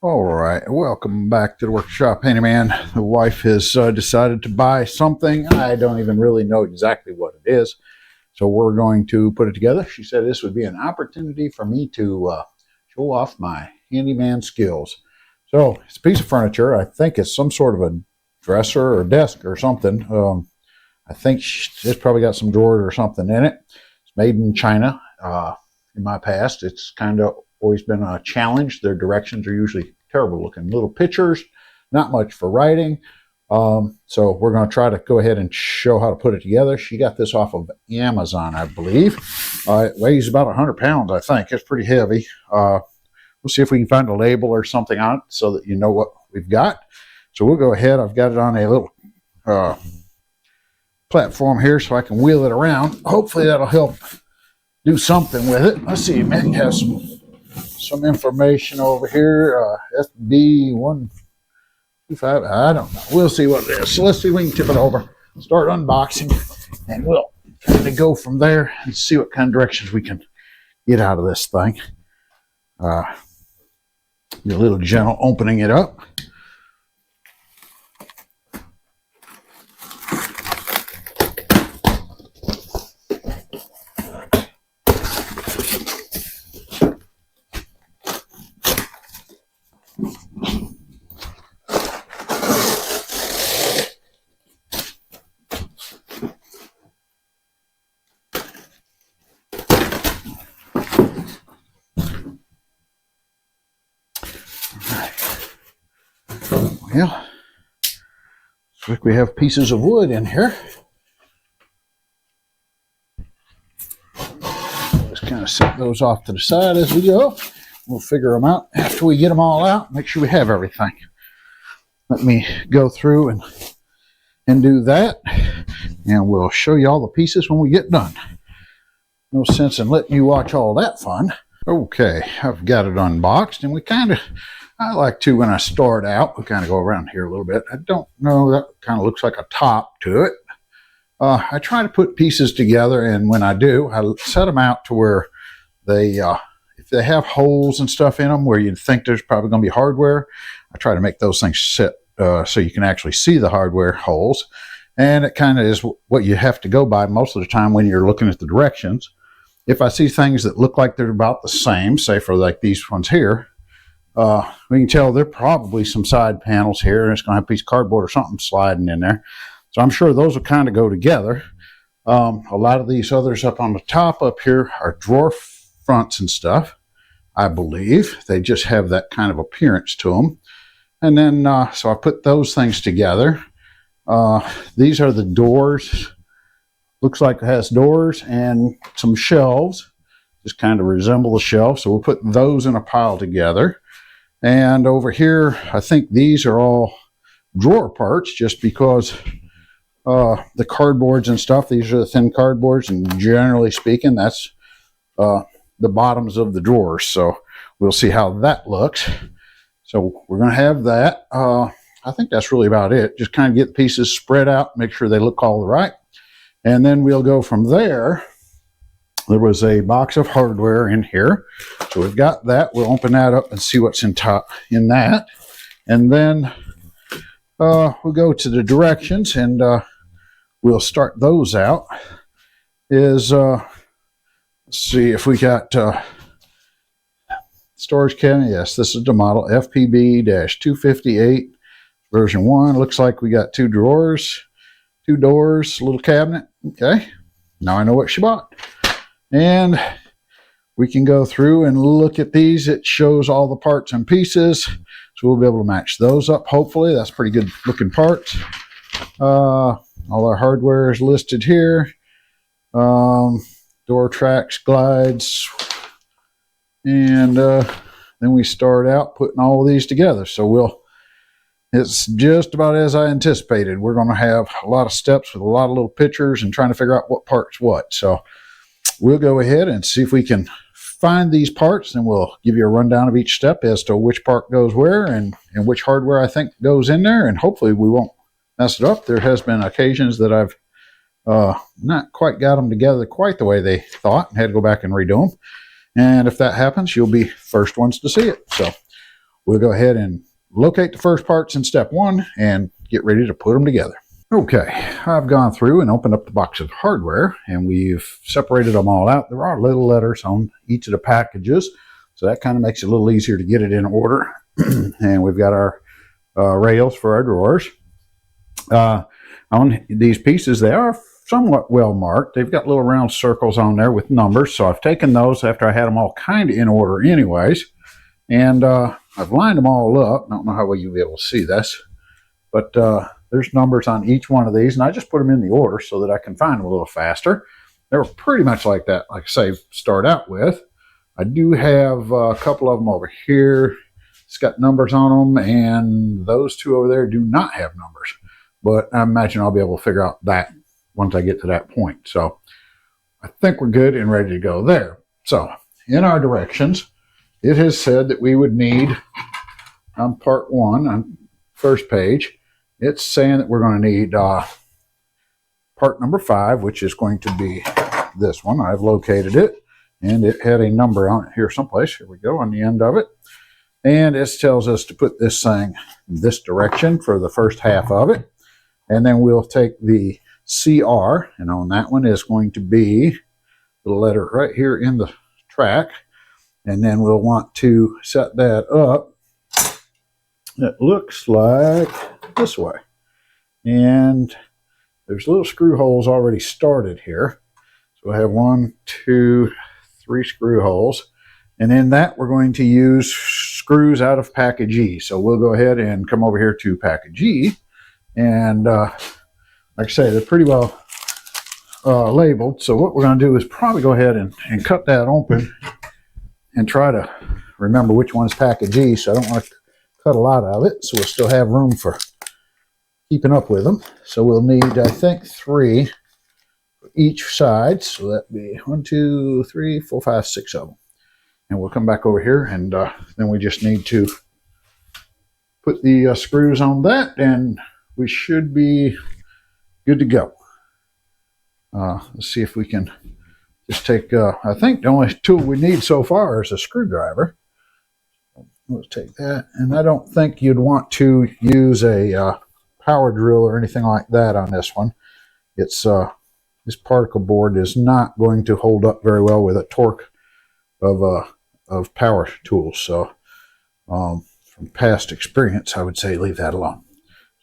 All right, welcome back to the workshop, Handyman. The wife has decided to buy something. I don't even really know exactly what it is, so we're going to put it together. She said this would be an opportunity for me to show off my handyman skills. So it's a piece of furniture. I think it's some sort of a dresser or desk or something. I think it's probably got some drawers or something in it. It's made in China. In my past, it's kind of always been a challenge. Their directions are usually terrible looking. Little pictures, not much for writing. So we're going to try to go ahead and show how to put it together. She got this off of Amazon, I believe. It weighs about 100 pounds, I think. It's pretty heavy. We'll see if we can find a label or something on it so that you know what we've got. So we'll go ahead. I've got it on a little platform here so I can wheel it around. Hopefully that'll help do something with it. Let's see, Mick has some information over here. FB125, I don't know. We'll see what it is. So let's see if we can tip it over, start unboxing, and we'll kind of go from there and see what kind of directions we can get out of this thing. Be a little gentle opening it up. Well, looks like we have pieces of wood in here. Just kind of set those off to the side as we go. We'll figure them out after we get them all out. Make sure we have everything. Let me go through and do that, and we'll show you all the pieces when we get done. No sense in letting you watch all that fun. Okay, I've got it unboxed, and I like to, when I start out, we kind of go around here a little bit. I don't know, that kind of looks like a top to it. I try to put pieces together, and when I do, I set them out to where they, if they have holes and stuff in them where you'd think there's probably going to be hardware, I try to make those things sit so you can actually see the hardware holes. And it kind of is what you have to go by most of the time when you're looking at the directions. If I see things that look like they're about the same, say for like these ones here, we can tell there are probably some side panels here, and it's going to have a piece of cardboard or something sliding in there. So I'm sure those will kind of go together. A lot of these others up on the top up here are drawer fronts and stuff, I believe. They just have that kind of appearance to them. And then, so I put those things together. These are the doors. Looks like it has doors and some shelves. Just kind of resemble the shelf. So we'll put those in a pile together. And over here, I think these are all drawer parts just because the cardboards and stuff, these are the thin cardboards, and generally speaking, that's the bottoms of the drawers. So we'll see how that looks. So we're going to have that. I think that's really about it. Just kind of get the pieces spread out, make sure they look all right. And then we'll go from there. There was a box of hardware in here. So we've got that. We'll open that up and see what's in that. And then we'll go to the directions, and we'll start those out. Let's see if we got storage cabinet. Yes, this is the model FPB-258 version 1. Looks like we got 2 drawers, 2 doors, little cabinet. Okay, now I know what she bought. And we can go through and look at these. It shows all the parts and pieces, so we'll be able to match those up. Hopefully, that's pretty good looking parts. All our hardware is listed here. Door tracks, glides, and then we start out putting all of these together. So it's just about as I anticipated. We're going to have a lot of steps with a lot of little pictures and trying to figure out what part's what. So we'll go ahead and see if we can find these parts, and we'll give you a rundown of each step as to which part goes where and which hardware I think goes in there, and hopefully we won't mess it up. There has been occasions that I've not quite got them together quite the way they thought and had to go back and redo them. And if that happens, you'll be first ones to see it. So we'll go ahead and locate the first parts in step 1 and get ready to put them together. Okay, I've gone through and opened up the box of hardware, and we've separated them all out. There are little letters on each of the packages, so that kind of makes it a little easier to get it in order. And we've got our rails for our drawers. On these pieces, they are somewhat well marked. They've got little round circles on there with numbers, so I've taken those after I had them all kind of in order anyways, and I've lined them all up. I don't know how well you'll be able to see this, but there's numbers on each one of these, and I just put them in the order so that I can find them a little faster. They're pretty much like that, like I say, start out with. I do have a couple of them over here. It's got numbers on them, and those two over there do not have numbers. But I imagine I'll be able to figure out that once I get to that point. So I think we're good and ready to go there. So in our directions, it has said that we would need, on part 1, on first page, it's saying that we're going to need part number 5, which is going to be this one. I've located it, and it had a number on it here someplace. Here we go, on the end of it. And it tells us to put this thing in this direction for the first half of it. And then we'll take the CR, and on that one is going to be the letter right here in the track. And then we'll want to set that up. It looks like this way. And there's little screw holes already started here. So I have 1, 2, 3 screw holes. And in that, we're going to use screws out of package E. So we'll go ahead and come over here to package E. And like I say, they're pretty well labeled. So what we're going to do is probably go ahead and cut that open and try to remember which one's package E. So I don't want to cut a lot of it. So we'll still have room for keeping up with them. So we'll need, I think, 3 for each side. So that'd be 1, 2, 3, 4, 5, 6 of them. And we'll come back over here, and then we just need to put the screws on that, and we should be good to go. Let's see if we can just take, I think the only tool we need so far is a screwdriver. Let's take that. And I don't think you'd want to use a power drill or anything like that on this one. It's this particle board is not going to hold up very well with a torque of power tools. So from past experience, I would say leave that alone.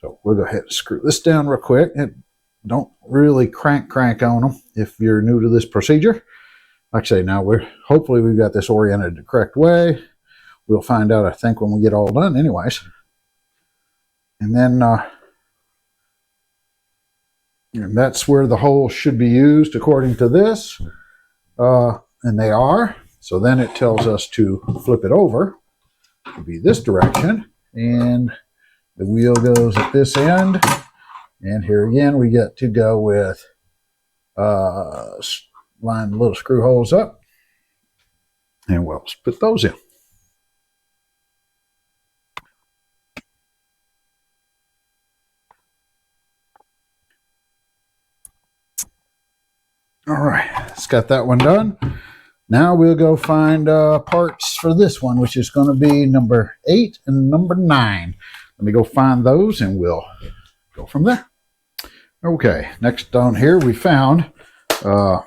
So we'll go ahead and screw this down real quick. And don't really crank on them if you're new to this procedure. Like I say, now hopefully we've got this oriented the correct way. We'll find out, I think, when we get all done anyways. And then and that's where the holes should be used according to this. And they are. So then it tells us to flip it over to be this direction. And the wheel goes at this end. And here again, we get to go with line the little screw holes up. And we'll put those in. All right, it's got that one done. Now we'll go find parts for this one, which is going to be number 8 and number 9. Let me go find those, and we'll go from there. Okay, next down here we found, like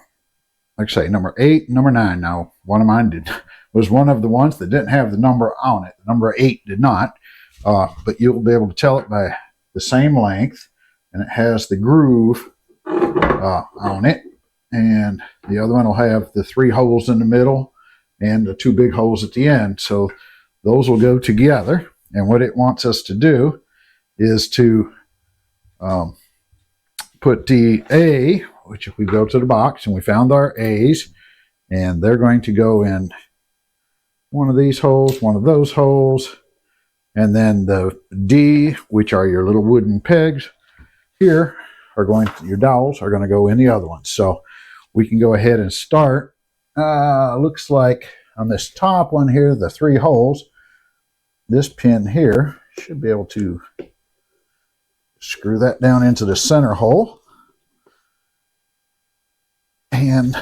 I say, number 8 and number 9. Now, one of mine was one of the ones that didn't have the number on it. The number 8 did not, but you'll be able to tell it by the same length, and it has the groove on it. And the other one will have the 3 holes in the middle and the 2 big holes at the end. So those will go together. And what it wants us to do is to put the A, which if we go to the box and we found our A's, and they're going to go in one of these holes, one of those holes, and then the D, which are your little wooden pegs here, your dowels are going to go in the other ones. So we can go ahead and start. Looks like on this top one here, the 3 holes, this pin here should be able to screw that down into the center hole. And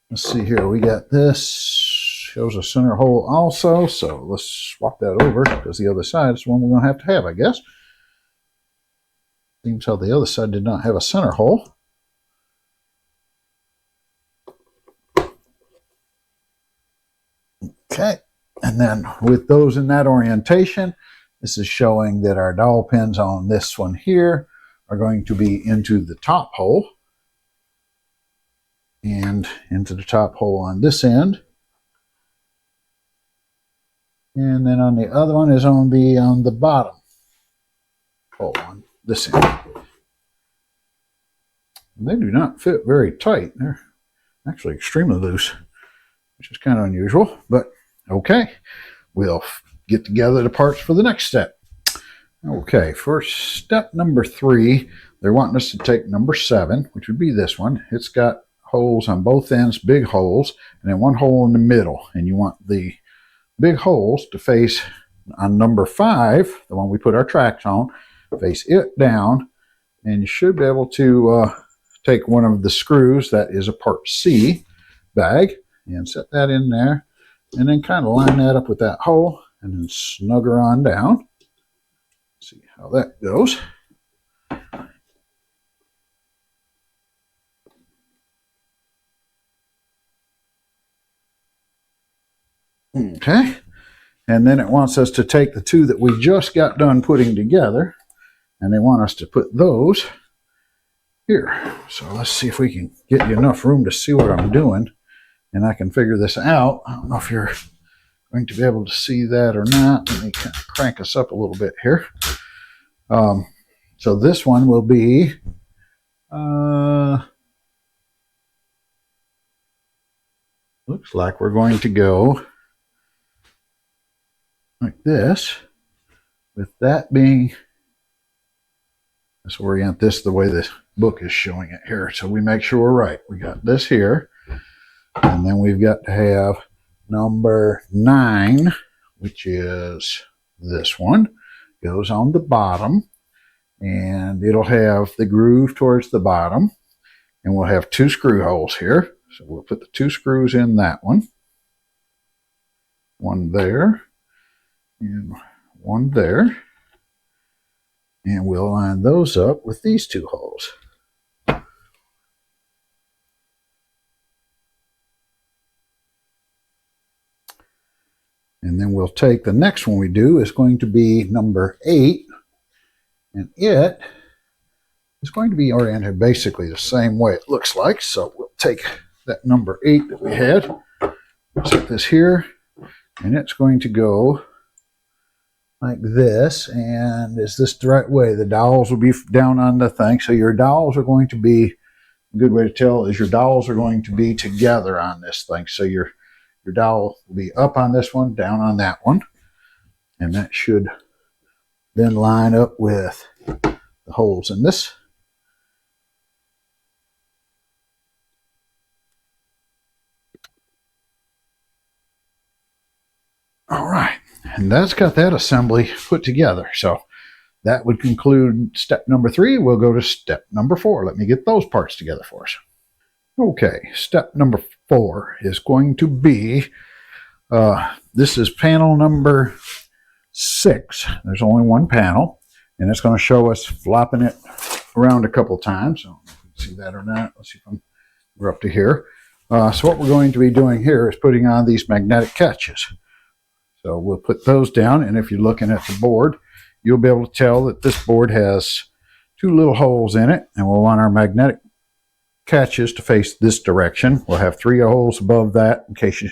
let's see here, we got this shows a center hole also, so let's swap that over because the other side is the one we're going to have, I guess. Seems how the other side did not have a center hole. Okay, and then with those in that orientation, this is showing that our dowel pins on this one here are going to be into the top hole and into the top hole on this end. And then on the other one is going to be on the bottom hole on this end. They do not fit very tight. They're actually extremely loose, which is kind of unusual, but okay. We'll get together the parts for the next step. Okay, for step number 3, they're wanting us to take number 7, which would be this one. It's got holes on both ends, big holes, and then one hole in the middle. And you want the big holes to face on number 5, the one we put our tracks on, face it down, and you should be able to take one of the screws that is a part C bag and set that in there, and then kind of line that up with that hole and then snug her on down. See how that goes. Okay, and then it wants us to take the 2 that we just got done putting together, and they want us to put those here. So let's see if we can get you enough room to see what I'm doing, and I can figure this out. I don't know if you're going to be able to see that or not. Let me kind of crank us up a little bit here. So this one will be looks like we're going to go like this, with that being, let's orient this the way this book is showing it here, so we make sure we're right. We got this here, and then we've got to have number 9, which is this one, goes on the bottom, and it'll have the groove towards the bottom, and we'll have 2 screw holes here. So we'll put the 2 screws in that one there, and one there, and we'll line those up with these 2 holes. And then we'll take the next one we do is going to be number 8, and it is going to be oriented basically the same way it looks like. So we'll take that number 8 that we had, set this here, and it's going to go like this. And is this the right way? The dowels will be down on the thing. So your dowels are going to be, a good way to tell is your dowels are going to be together on this thing. So your dowel will be up on this one, down on that one. And that should then line up with the holes in this. All right, and that's got that assembly put together. So that would conclude step number 3. We'll go to step number 4. Let me get those parts together for us. Okay, step number 4 is going to be, this is panel number 6. There's only one panel, and it's going to show us flopping it around a couple times. So if you can see that or not. Let's see if we're up to here. So what we're going to be doing here is putting on these magnetic catches. So we'll put those down, and if you're looking at the board, you'll be able to tell that this board has 2 little holes in it, and we'll want our magnetic catches to face this direction. We'll have 3 holes above that in case you're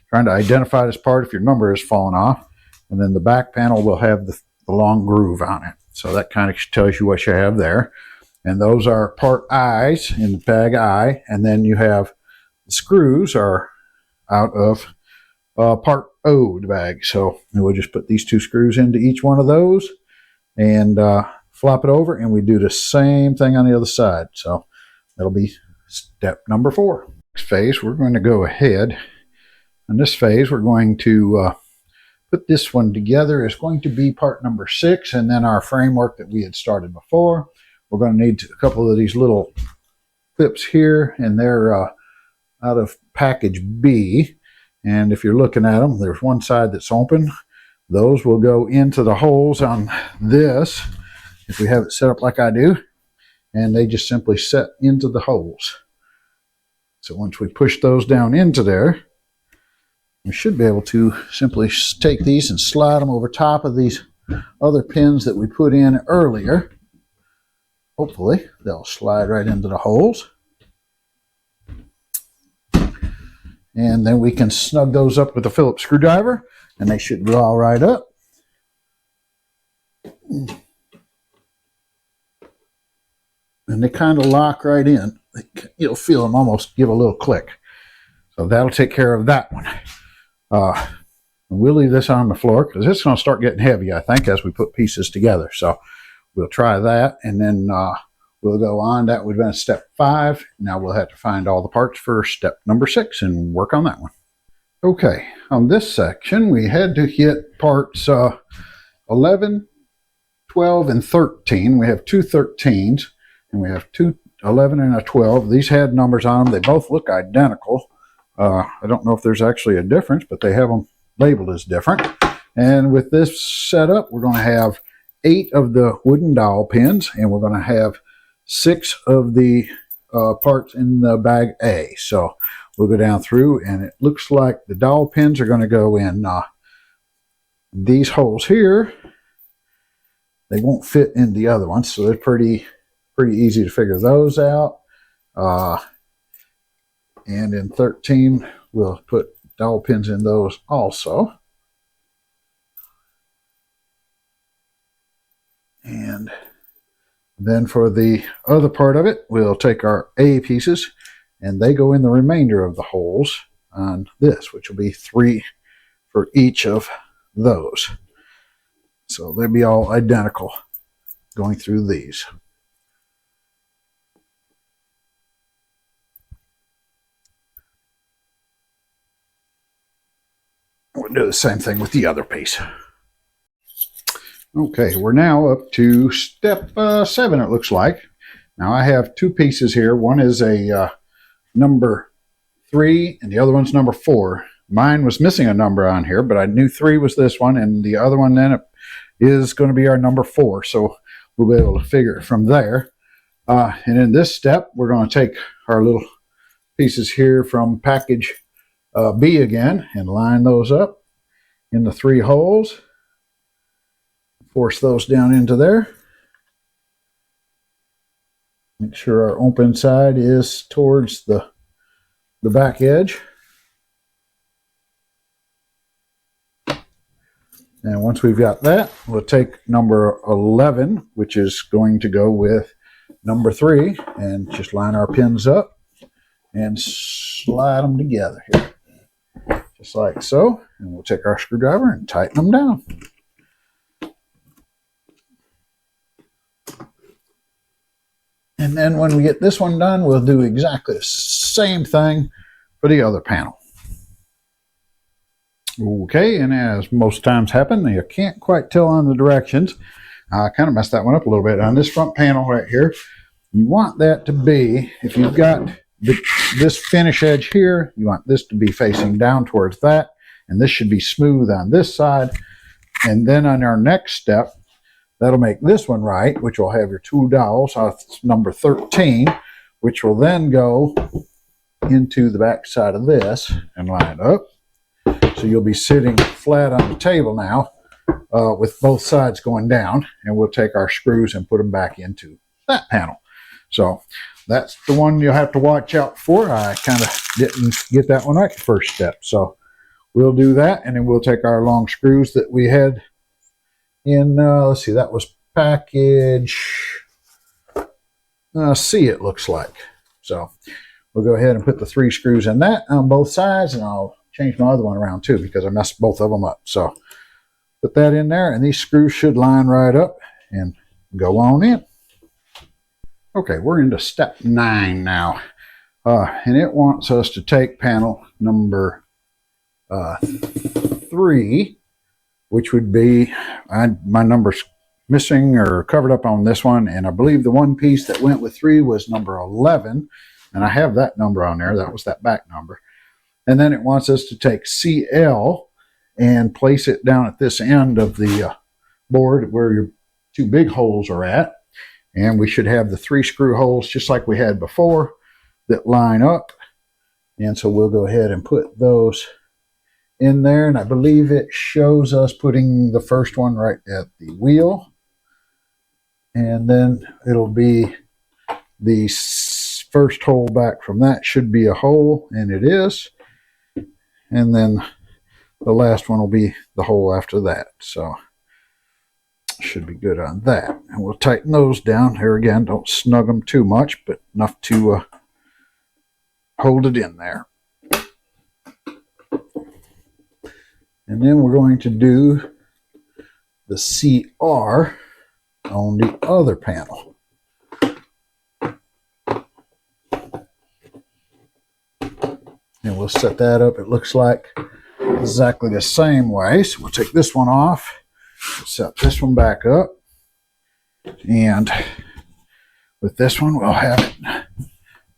trying to identify this part if your number has fallen off. And then the back panel will have the long groove on it. So that kind of tells you what you have there. And those are part I's in the bag I, and then you have the screws are out of part O, the bag. So we'll just put these 2 screws into each one of those and flop it over, and we do the same thing on the other side. So that'll be step number 4. Next phase, we're going to go ahead. In this phase, we're going to put this one together. It's going to be part number 6, and then our framework that we had started before. We're going to need a couple of these little clips here, and they're out of package B. And if you're looking at them, there's one side that's open. Those will go into the holes on this, if we have it set up like I do, and they just simply set into the holes. So once we push those down into there, we should be able to simply take these and slide them over top of these other pins that we put in earlier. Hopefully they'll slide right into the holes. And then we can snug those up with a Phillips screwdriver, and they should draw right up. And they kind of lock right in. You'll feel them almost give a little click. So that'll take care of that one. We'll leave this on the floor because it's going to start getting heavy, I think, as we put pieces together. So we'll try that, and then we'll go on. That would have been step 5. Now we'll have to find all the parts for step number 6 and work on that one. Okay, on this section, we had to hit parts 11, 12, and 13. We have 2 13s, and we have 2 11 and a 12. These had numbers on them. They both look identical. I don't know if there's actually a difference, but they have them labeled as different. And with this setup, we're going to have 8 of the wooden dowel pins, and we're going to have 6 of the parts in the bag A. So we'll go down through, and it looks like the dowel pins are going to go in these holes here. They won't fit in the other ones, so they're pretty easy to figure those out. And in 13, we'll put dowel pins in those also. And then for the other part of it, we'll take our A pieces, and they go in the remainder of the holes on this, which will be 3 for each of those. So they'll be all identical going through these. We'll do the same thing with the other piece. Okay, we're now up to step 7, it looks like. Now I have 2 pieces here. One is a number 3, and the other one's number 4. Mine was missing a number on here, but I knew 3 was this one, and the other one then is going to be our number 4. So we'll be able to figure it from there. And in this step, we're going to take our little pieces here from package B again and line those up in the 3 holes. Force those down into there. Make sure our open side is towards the back edge. And once we've got that, we'll take number 11, which is going to go with number 3, and just line our pins up and slide them together here. Just like so. And we'll take our screwdriver and tighten them down. And then when we get this one done, we'll do exactly the same thing for the other panel. Okay, and as most times happen, you can't quite tell on the directions. I kind of messed that one up a little bit. On this front panel right here, you want that to be, if you've got this finish edge here, you want this to be facing down towards that, and this should be smooth on this side. And then on our next step, that'll make this one right, which will have your 2 dowels. That's number 13, which will then go into the back side of this and line up. So you'll be sitting flat on the table now with both sides going down, and we'll take our screws and put them back into that panel. So that's the one you'll have to watch out for. I kind of didn't get that one right the first step. So we'll do that, and then we'll take our long screws that we had in, let's see, that was package C, it looks like. So we'll go ahead and put the 3 screws in that on both sides, and I'll change my other one around too because I messed both of them up. So put that in there, and these screws should line right up and go on in. Okay, we're into step 9 now, and it wants us to take panel number 3, which would be, my number's missing or covered up on this one, and I believe the one piece that went with 3 was number 11, and I have that number on there. That was that back number. And then it wants us to take CL and place it down at this end of the board where your two big holes are at. And we should have the 3 screw holes just like we had before that line up. And so we'll go ahead and put those in there. And I believe it shows us putting the first one right at the wheel. And then it'll be the first hole back from that should be a hole, and it is. And then the last one will be the hole after that. So should be good on that. And we'll tighten those down. Here again, don't snug them too much, but enough to hold it in there. And then we're going to do the CR on the other panel. And we'll set that up. It looks like exactly the same way. So we'll take this one off. Set this one back up, and with this one we'll have it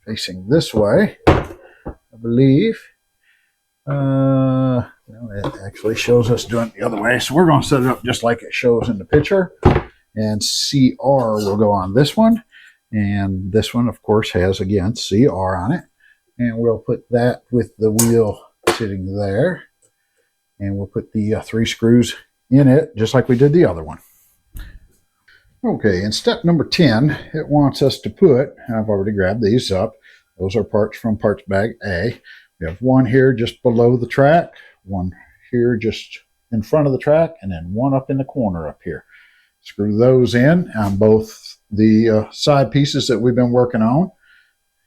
facing this way, I believe. Well, it actually shows us doing it the other way, so we're going to set it up just like it shows in the picture, and CR will go on this one, and this one of course has again CR on it, and we'll put that with the wheel sitting there, and we'll put the 3 screws in it, just like we did the other one. Okay, in step number 10, it wants us to put, I've already grabbed these up, those are parts from parts bag A. We have one here just below the track, one here just in front of the track, and then one up in the corner up here. Screw those in on both the side pieces that we've been working on,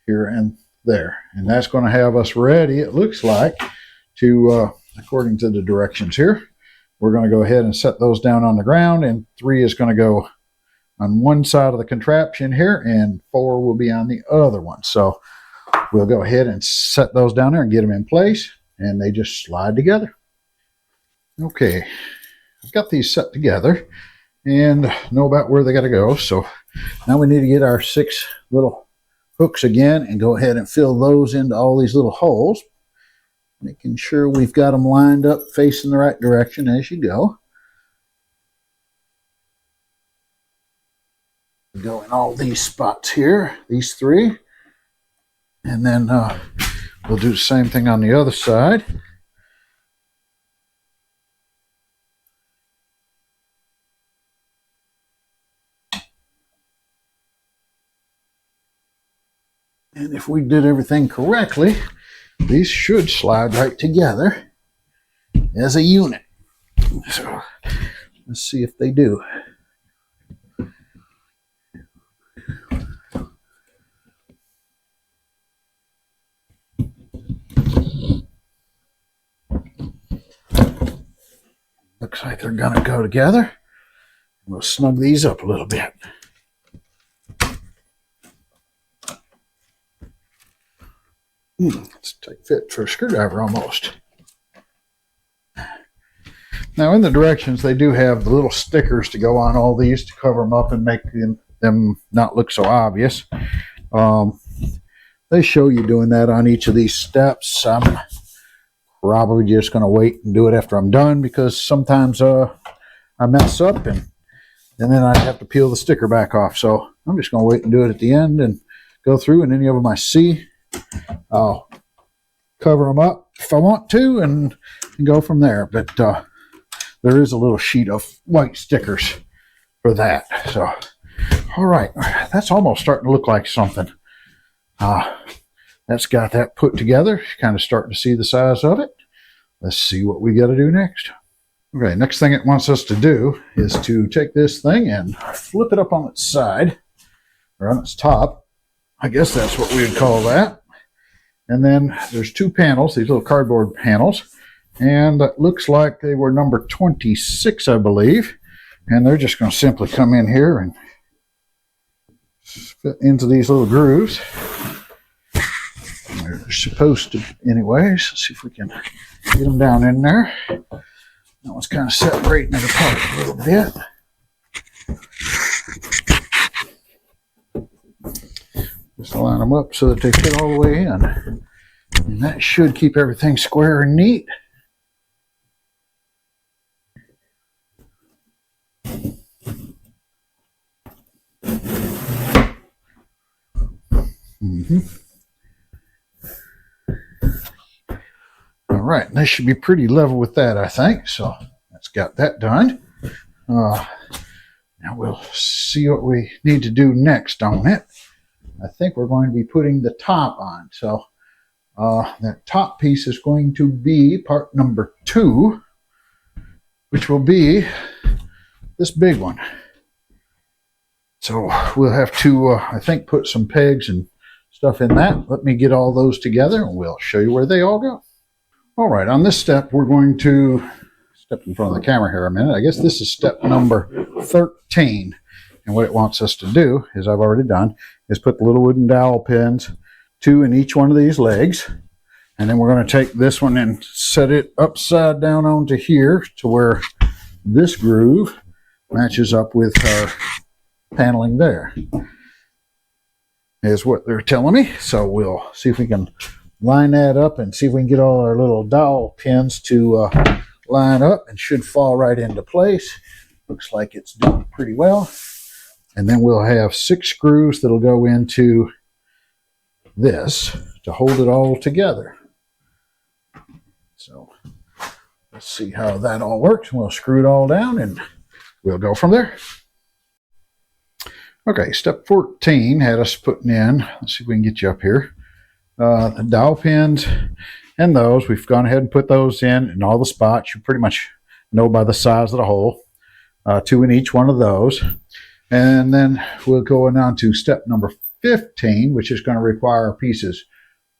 here and there. And that's going to have us ready, it looks like, to, according to the directions here, we're going to go ahead and set those down on the ground, and 3 is going to go on one side of the contraption here, and 4 will be on the other one. So we'll go ahead and set those down there and get them in place, and they just slide together. Okay, I've got these set together and know about where they got to go. So now we need to get our 6 little hooks again and go ahead and fill those into all these little holes, making sure we've got them lined up facing the right direction as you go. Go in all these spots here, these 3. And then we'll do the same thing on the other side. And if we did everything correctly, these should slide right together as a unit. So let's see if they do. Looks like they're going to go together. We'll snug these up a little bit. It's a tight fit for a screwdriver almost. Now in the directions, they do have the little stickers to go on all these to cover them up and make them not look so obvious. They show you doing that on each of these steps. I'm probably just going to wait and do it after I'm done, because sometimes I mess up and then I have to peel the sticker back off. So I'm just going to wait and do it at the end and go through, and any of them I see, I'll cover them up if I want to and go from there. But there is a little sheet of white stickers for that. So, all right, that's almost starting to look like something. That's got that put together. Kind of starting to see the size of it. Let's see what we got to do next. Okay, next thing it wants us to do is to take this thing and flip it up on its side, or on its top. I guess that's what we would call that. And then there's 2 panels, these little cardboard panels, and it looks like they were number 26, I believe. And they're just going to simply come in here and fit into these little grooves. They're supposed to, anyways. Let's see if we can get them down in there. That one's kind of separating it apart a little bit. Just line them up so that they fit all the way in. And that should keep everything square and neat. All right, this should be pretty level with that, I think. So that's got that done. Now we'll see what we need to do next on it. I think we're going to be putting the top on. So that top piece is going to be part number 2, which will be this big one. So we'll have to, I think, put some pegs and stuff in that. Let me get all those together and we'll show you where they all go. All right, on this step, we're going to step in front of the camera here a minute. I guess this is step number 13. And what it wants us to do, as I've already done, is put the little wooden dowel pins, 2 in each one of these legs. And then we're going to take this one and set it upside down onto here to where this groove matches up with our paneling there, is what they're telling me. So we'll see if we can line that up and see if we can get all our little dowel pins to line up, and should fall right into place. Looks like it's doing pretty well. And then we'll have 6 screws that'll go into this to hold it all together. So let's see how that all works. We'll screw it all down and we'll go from there. Okay, step 14 had us putting in, let's see if we can get you up here, the dowel pins and those. We've gone ahead and put those in all the spots. You pretty much know by the size of the hole, 2 in each one of those. And then we'll go on to step number 15, which is going to require pieces,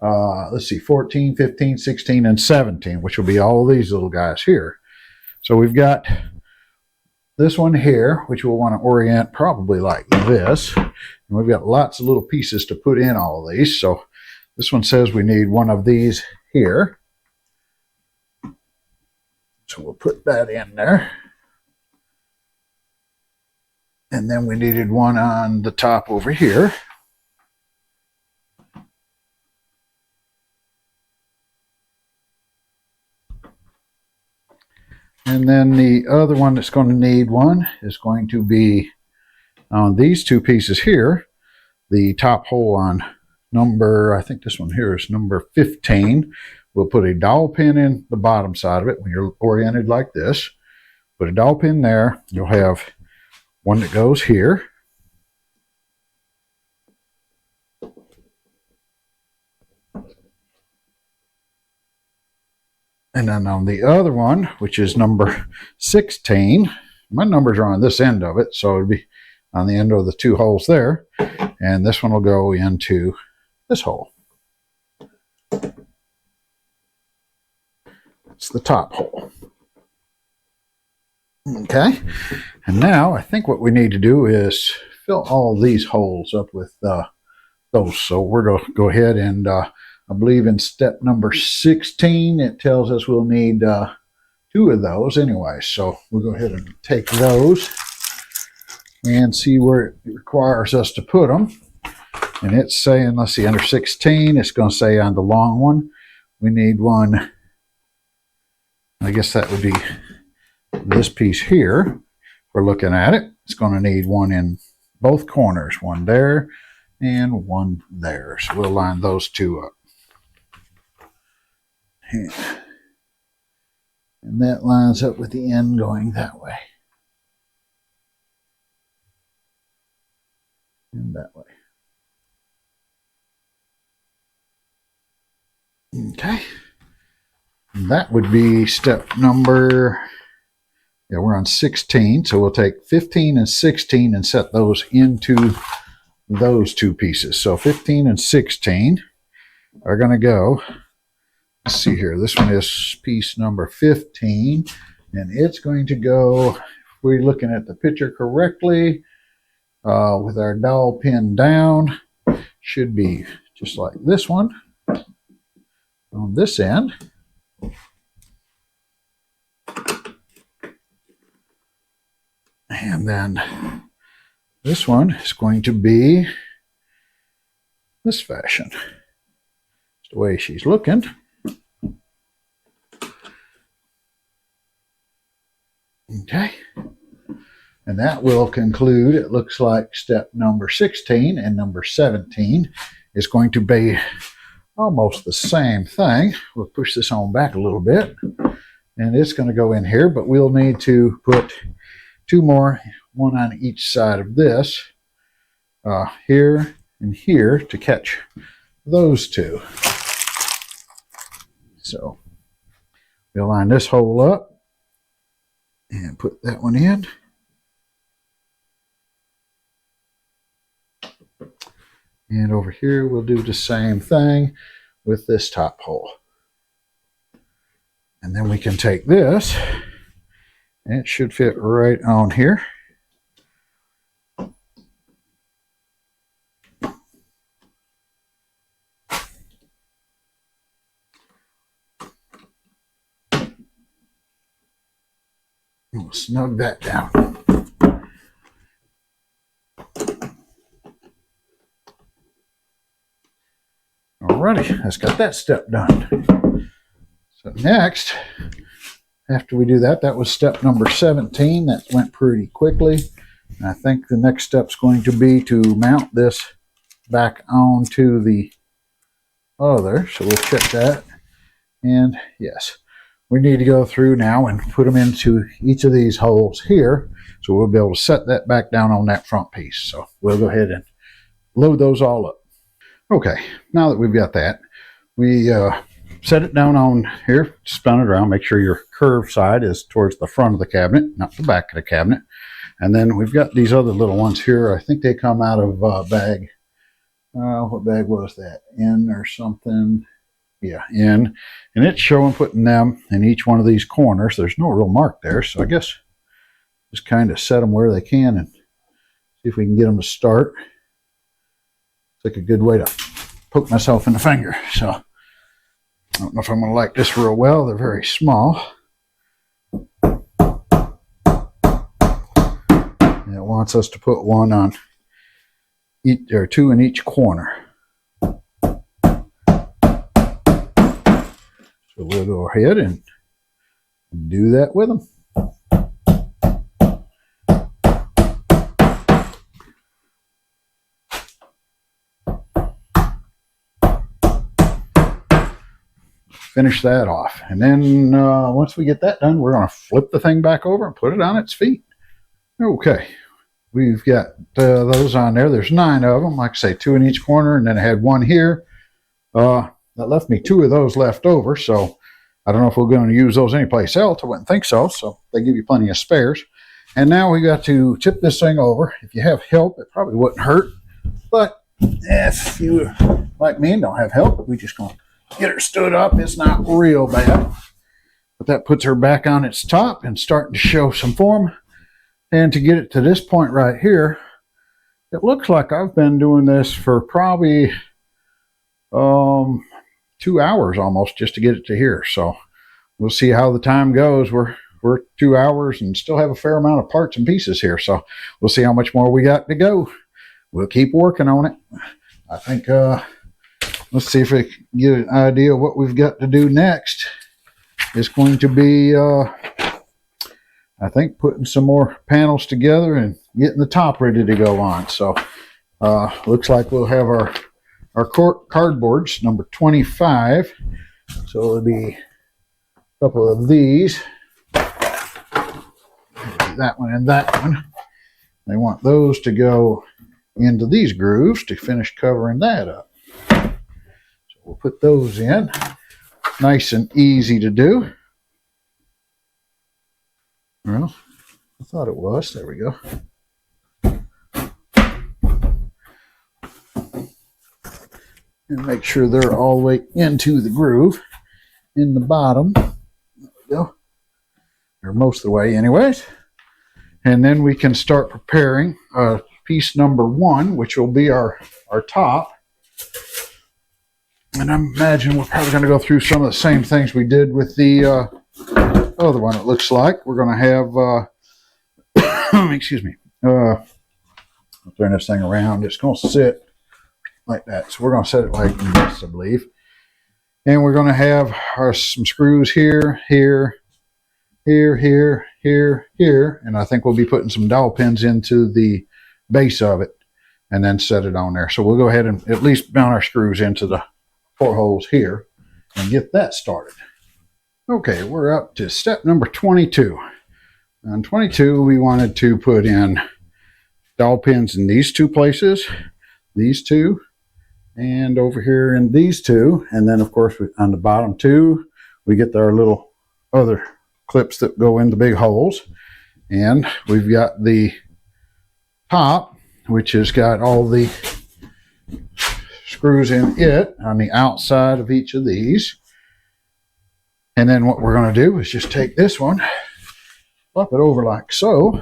let's see, 14, 15, 16, and 17, which will be all of these little guys here. So we've got this one here, which we'll want to orient probably like this. And we've got lots of little pieces to put in all of these. So this one says we need one of these here. So we'll put that in there. And then we needed one on the top over here. And then the other one that's going to need one is going to be on these 2 pieces here. The top hole on number, I think this one here is number 15. We'll put a dowel pin in the bottom side of it when you're oriented like this. Put a dowel pin there. You'll have one that goes here. And then on the other one, which is number 16, my numbers are on this end of it, so it'd be on the end of the 2 holes there. And this one will go into this hole. It's the top hole. Okay, and now I think what we need to do is fill all these holes up with those. So we're going to go ahead and I believe in step number 16 it tells us we'll need 2 of those anyway. So we'll go ahead and take those and see where it requires us to put them. And it's saying, let's see, under 16, it's going to say on the long one we need one. I guess that would be this piece here. We're looking at it. It's going to need one in both corners, one there and one there. So we'll line those 2 up. And that lines up with the end going that way. And that way. Okay. And that would be step number, yeah, we're on 16. So we'll take 15 and 16 and set those into those 2 pieces. So 15 and 16 are going to go, let's see here, this one is piece number 15, and it's going to go, if we're looking at the picture correctly, with our dowel pin down, should be just like this one on this end. And then this one is going to be this fashion. the way she's looking. Okay. And that will conclude, it looks like, step number 16, and number 17 is going to be almost the same thing. We'll push this on back a little bit, and it's going to go in here, but we'll need to put two more, one on each side of this, here and here, to catch those two. So we'll line this hole up and put that one in. And over here, we'll do the same thing with this top hole. And then we can take this, and it should fit right on here. We'll snug that down. Alrighty, that's got that step done. So next, after we do that, that was step number 17. That went pretty quickly. And I think the next step's going to be to mount this back onto the other. So we'll check that. And yes, we need to go through now and put them into each of these holes here. So we'll be able to set that back down on that front piece. So we'll go ahead and load those all up. Okay, now that we've got that, we set it down on here, spin it around, make sure your curved side is towards the front of the cabinet, not the back of the cabinet. And then we've got these other little ones here. I think they come out of bag, what bag was that? N or something. Yeah, N. And it's showing putting them in each one of these corners. There's no real mark there, so I guess just kind of set them where they can and see if we can get them to start. It's like a good way to poke myself in the finger. So I don't know if I'm going to like this real well. They're very small. And it wants us to put one on each, or two in each corner. So we'll go ahead and do that with them. Finish that off. And then once we get that done, we're going to flip the thing back over and put it on its feet. Okay. We've got those on there. There's 9 of them. Like I say, 2 in each corner, and then I had 1 here. That left me 2 of those left over, so I don't know if we're going to use those anyplace else. I wouldn't think so, so they give you plenty of spares. And now we got to tip this thing over. If you have help, it probably wouldn't hurt. But if you, like me, and don't have help, we just going to get her stood up. It's not real bad. But that puts her back on its top and starting to show some form. And to get it to this point right here, it looks like I've been doing this for probably 2 hours almost just to get it to here. So we'll see how the time goes. We're 2 hours and still have a fair amount of parts and pieces here. So we'll see how much more we got to go. We'll keep working on it. I think let's see if we can get an idea of what we've got to do next. It's going to be, I think, putting some more panels together and getting the top ready to go on. So looks like we'll have our cardboards, number 25. So it'll be a couple of these. That one and that one. They want those to go into these grooves to finish covering that up. We'll put those in. Nice and easy to do. Well, I thought it was. There we go. And make sure they're all the way into the groove in the bottom. There we go. Or most of the way anyways. And then we can start preparing piece number 1, which will be our top. And I imagine we're probably going to go through some of the same things we did with the other one, it looks like. We're going to have, excuse me, I'll turn this thing around. It's going to sit like that. So we're going to set it like this, I believe. And we're going to have some screws here, here, here, here, here, here. And I think we'll be putting some dowel pins into the base of it and then set it on there. So we'll go ahead and at least mount our screws into the 4 holes here and get that started. Okay, we're up to step number 22. On 22, we wanted to put in dowel pins in these 2 places, these 2, and over here in these 2. And then, of course, on the bottom 2, we get our little other clips that go in the big holes. And we've got the top, which has got all the screws in it on the outside of each of these. And then what we're going to do is just take this one, flip it over like so,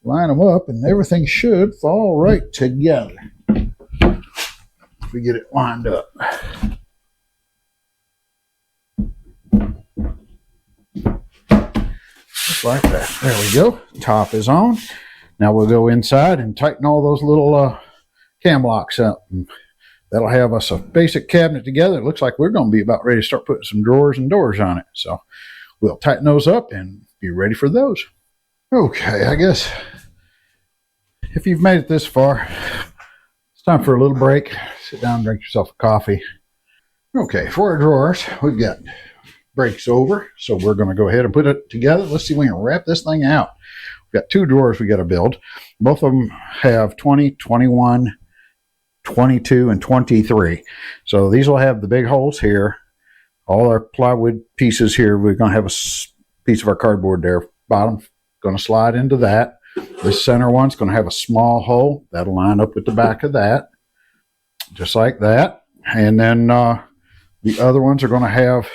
line them up, and everything should fall right together if we get it lined up. Just like that. There we go. Top is on. Now we'll go inside and tighten all those little cam locks up. And that'll have us a basic cabinet together. It looks like we're going to be about ready to start putting some drawers and doors on it. So we'll tighten those up and be ready for those. Okay, I guess if you've made it this far, it's time for a little break. Sit down and drink yourself a coffee. Okay, for our drawers, we've got breaks over. So we're going to go ahead and put it together. Let's see if we can wrap this thing out. We've got 2 drawers we got to build. Both of them have 20, 21, 22, and 23. So these will have the big holes here. All our plywood pieces here, we're going to have a piece of our cardboard there. Bottom going to slide into that. This center one's going to have a small hole. That'll line up with the back of that. Just like that. And then the other ones are going to have,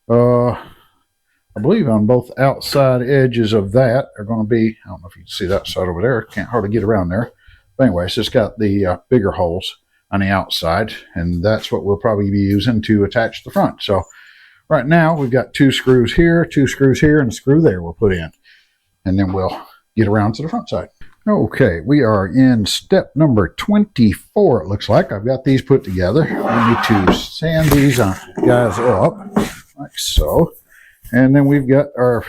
I believe on both outside edges of that are going to be, I don't know if you can see that side over there. Can't hardly get around there. But anyway, it's just got the bigger holes on the outside, and that's what we'll probably be using to attach the front. So right now we've got 2 screws here, and a screw there we'll put in. And then we'll get around to the front side. Okay, we are in step number 24, it looks like. I've got these put together. We need to sand these guys up, like so. And then we've got our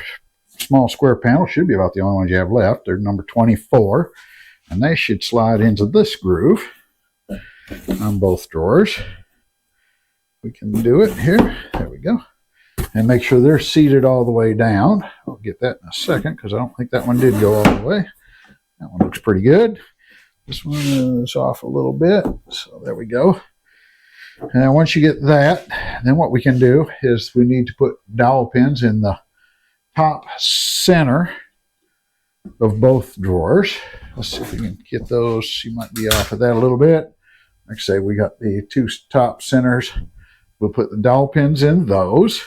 small square panel. Should be about the only ones you have left. They're number 24. And they should slide into this groove on both drawers. We can do it here. There we go. And make sure they're seated all the way down. I'll get that in a second because I don't think that one did go all the way. That one looks pretty good. This one is off a little bit. So there we go. And once you get that, then what we can do is we need to put dowel pins in the top center of both drawers. Let's see if we can get those. You might be off of that a little bit. Like I say, we got the 2 top centers. We'll put the dowel pins in those.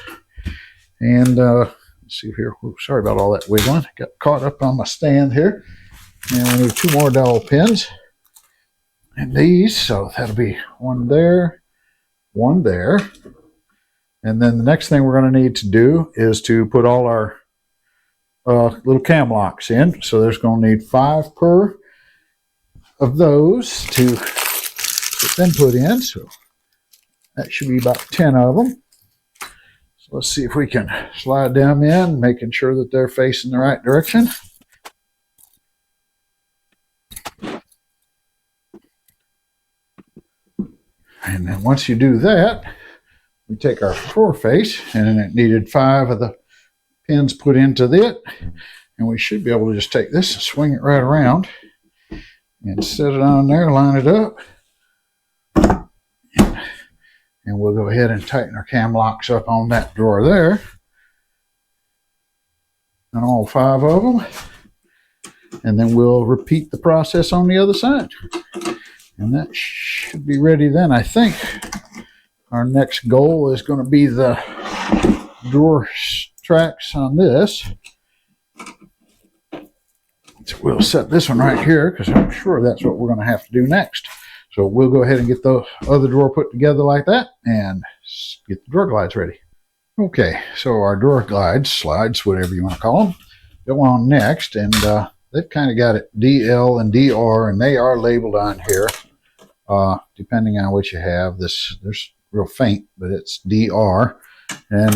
And let's see here. Ooh, sorry about all that wiggling. Got caught up on my stand here. And we need 2 more dowel pins. And these, so that'll be one there, one there. And then the next thing we're going to need to do is to put all our little cam locks in. So there's going to need 5 per of those to get them put in. So that should be about 10 of them. So let's see if we can slide them in, making sure that they're facing the right direction. And then once you do that, we take our drawer face, and it needed 5 of the pins put into it. And we should be able to just take this and swing it right around and set it on there, line it up. And we'll go ahead and tighten our cam locks up on that drawer there. And all 5 of them. And then we'll repeat the process on the other side. And that should be ready then. I think our next goal is going to be the drawer tracks on this. So we'll set this one right here because I'm sure that's what we're going to have to do next. So we'll go ahead and get the other drawer put together like that and get the drawer glides ready. Okay, so our drawer glides, slides, whatever you want to call them, go on next. And they've kind of got it DL and DR, and they are labeled on here. Depending on what you have, there's real faint, but it's DR. And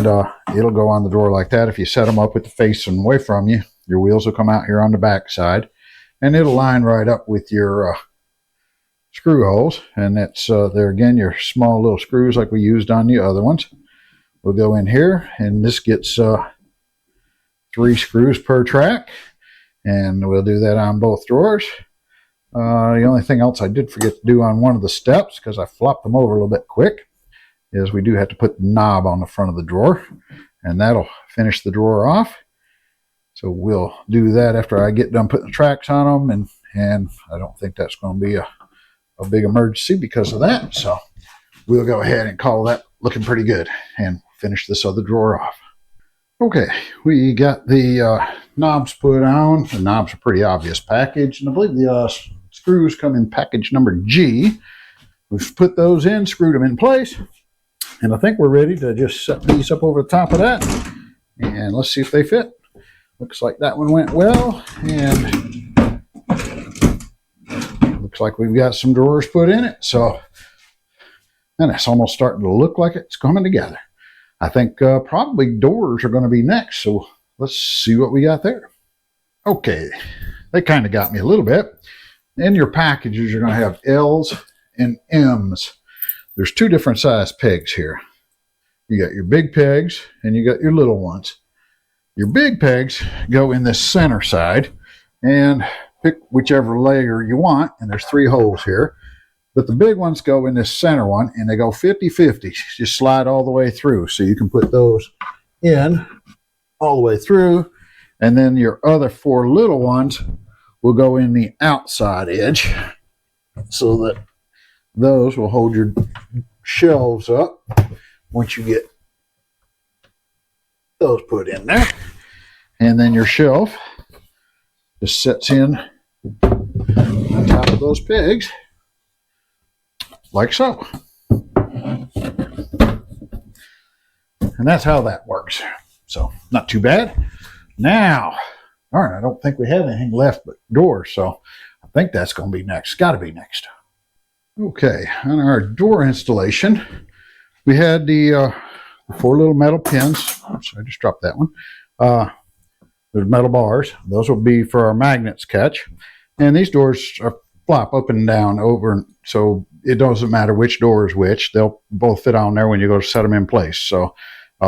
it'll go on the door like that. If you set them up with the facing away from you, your wheels will come out here on the back side. And it'll line right up with your screw holes. And that's, there again, your small little screws like we used on the other ones. We'll go in here, and this gets 3 screws per track. And we'll do that on both drawers. The only thing else I did forget to do on one of the steps, because I flopped them over a little bit quick, is we do have to put the knob on the front of the drawer, and that'll finish the drawer off. So we'll do that after I get done putting the tracks on them, and I don't think that's going to be a big emergency because of that. So we'll go ahead and call that looking pretty good and finish this other drawer off. Okay, we got the knobs put on. The knobs are pretty obvious package, and I believe the screws come in package number G. We've put those in, screwed them in place, and I think we're ready to just set these up over the top of that, and let's see if they fit. Looks like that one went well, and looks like we've got some drawers put in it, so and it's almost starting to look like it's coming together. I think probably doors are going to be next, so let's see what we got there. Okay, they kind of got me a little bit. In your packages, you're going to have L's and M's. There's 2 different size pegs here. You got your big pegs, and you got your little ones. Your big pegs go in this center side, and pick whichever layer you want, and there's 3 holes here. But the big ones go in this center one, and they go 50-50. Just slide all the way through. So you can put those in all the way through. And then your other 4 little ones will go in the outside edge so that those will hold your shelves up once you get those put in there. And then your shelf just sets in on top of those pegs, like so. And that's how that works. So not too bad. Now, darn, I don't think we have anything left but doors, so I think that's going to be next. Got to be next. Okay, on our door installation, we had the 4 little metal pins. Oops, I just dropped that one. There's metal bars. Those will be for our magnets catch. And these doors are flop up and down over, so it doesn't matter which door is which. They'll both fit on there when you go to set them in place. So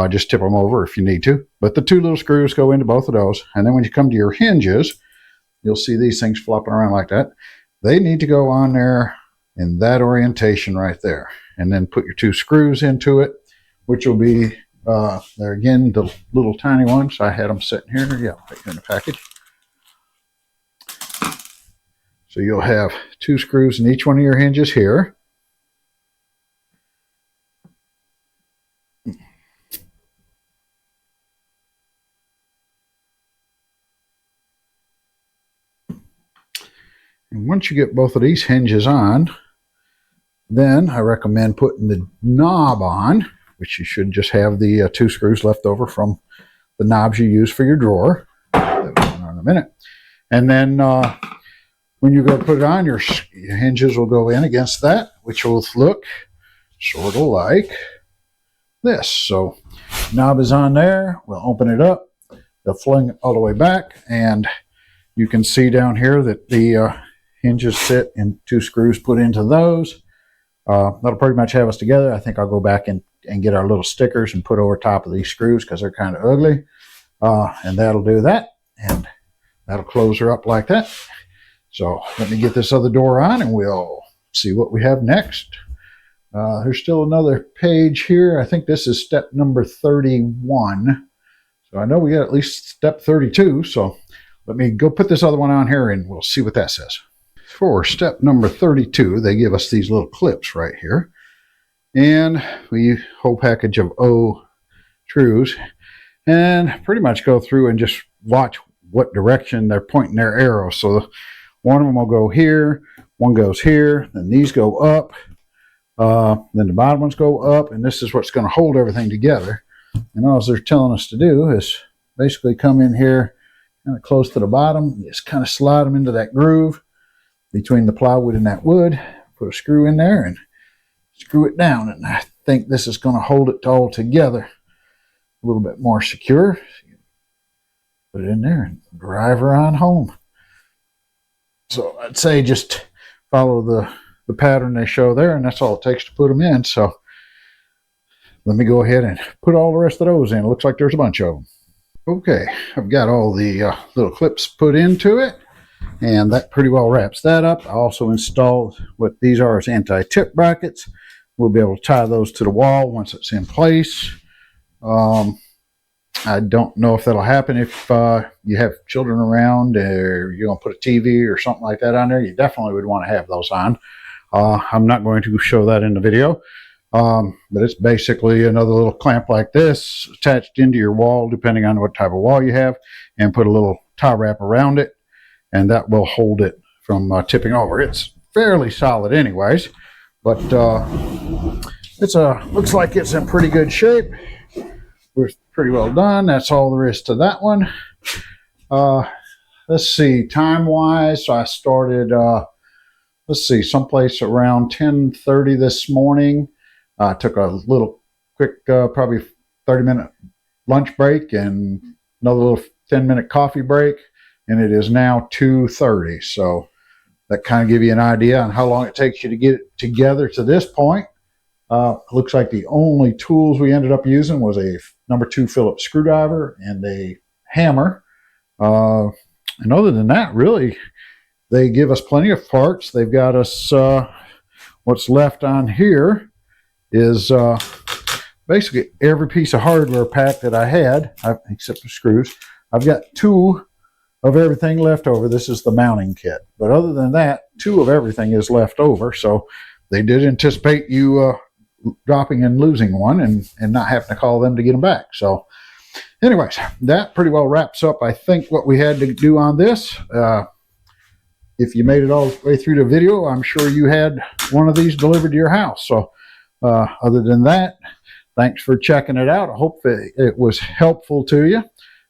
just tip them over if you need to. But the 2 little screws go into both of those. And then when you come to your hinges, you'll see these things flopping around like that. They need to go on there in that orientation right there. And then put your 2 screws into it, which will be, there again, the little tiny ones. I had them sitting here. Yeah, right here in the package. So you'll have 2 screws in each one of your hinges here. And once you get both of these hinges on, then I recommend putting the knob on, which you should just have the 2 screws left over from the knobs you use for your drawer. That'll be on in a minute. And then when you go to put it on, your hinges will go in against that, which will look sort of like this. So knob is on there. We'll open it up. They'll fling it all the way back, and you can see down here that the hinges sit and 2 screws put into those. That'll pretty much have us together. I think I'll go back and get our little stickers and put over top of these screws because they're kind of ugly. And that'll do that. And that'll close her up like that. So let me get this other door on and we'll see what we have next. There's still another page here. I think this is step number 31. So I know we got at least step 32. So let me go put this other one on here and we'll see what that says. For step number 32, they give us these little clips right here. And we whole package of O screws and pretty much go through and just watch what direction they're pointing their arrows. So one of them will go here, one goes here, then these go up, then the bottom ones go up, and this is what's going to hold everything together. And all they're telling us to do is basically come in here kind of close to the bottom, just kind of slide them into that groove between the plywood and that wood, put a screw in there and screw it down. And I think this is going to hold it all together a little bit more secure. Put it in there and drive her on home. So I'd say just follow the pattern they show there, and that's all it takes to put them in. So let me go ahead and put all the rest of those in. It looks like there's a bunch of them. Okay, I've got all the little clips put into it, and that pretty well wraps that up. I also installed what these are as anti-tip brackets. We'll be able to tie those to the wall once it's in place. I don't know if that'll happen if you have children around, or you're going to put a TV or something like that on there. You definitely would want to have those on. I'm not going to show that in the video, but it's basically another little clamp like this attached into your wall, depending on what type of wall you have, and put a little tie wrap around it, and that will hold it from tipping over. It's fairly solid anyways, but looks like it's in pretty good shape. We're pretty well done. That's all there is to that one. Let's see, time-wise, so I started, let's see, someplace around 10:30 this morning. I took a little quick, probably 30-minute lunch break and another little 10-minute coffee break, and it is now 2:30. So that kind of give you an idea on how long it takes you to get it together to this point. Looks like the only tools we ended up using was a number 2 Phillips screwdriver and a hammer. And other than that, really, they give us plenty of parts. They've got us, what's left on here is basically every piece of hardware pack that I had, except the screws. I've got 2 of everything left over. This is the mounting kit. But other than that, 2 of everything is left over. So they did anticipate you dropping and losing one and not having to call them to get them back. So anyways, that pretty well wraps up, I think, what we had to do on this. If you made it all the way through the video, I'm sure you had one of these delivered to your house. So other than that, thanks for checking it out. I hope it was helpful to you.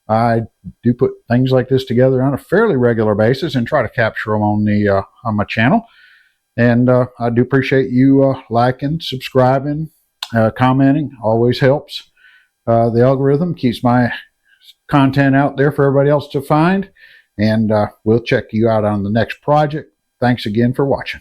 I do put things like this together on a fairly regular basis and try to capture them on my channel. And I do appreciate you liking, subscribing, commenting. Always helps. The algorithm keeps my content out there for everybody else to find. And we'll check you out on the next project. Thanks again for watching.